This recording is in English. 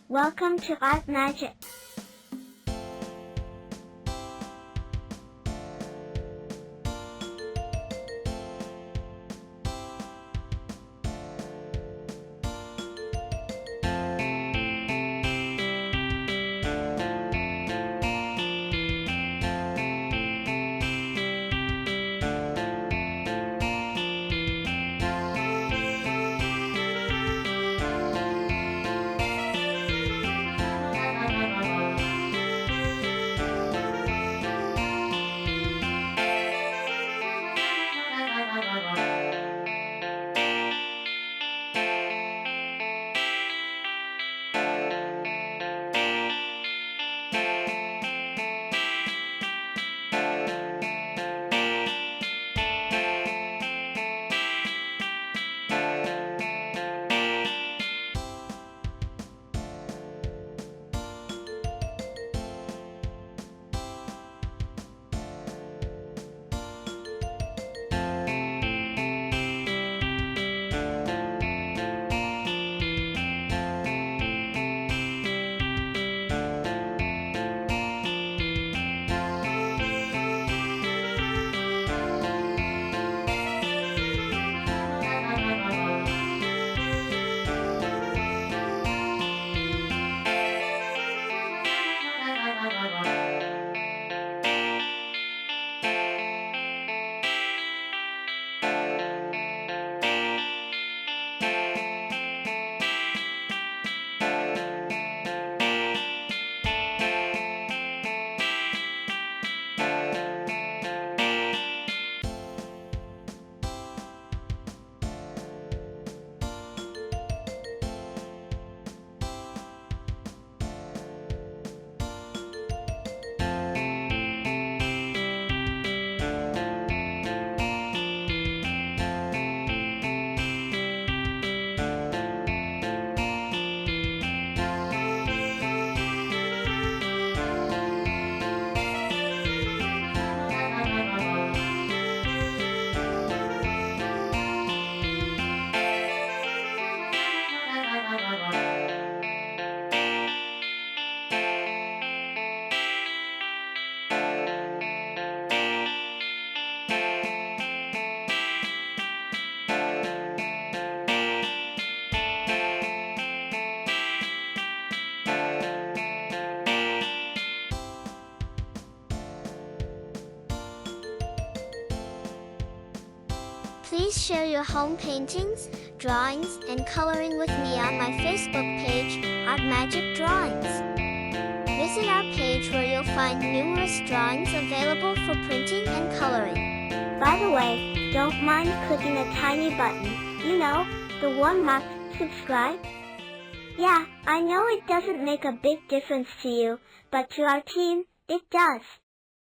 Welcome to ArtMagic. Please share your home paintings, drawings, and coloring with me on my Facebook page, ArtMagic Drawings. Visit our page where you'll find numerous drawings available for printing and coloring. By the way, don't mind clicking a tiny button, the one marked subscribe. Yeah, I know it doesn't make a big difference to you, but to our team, it does.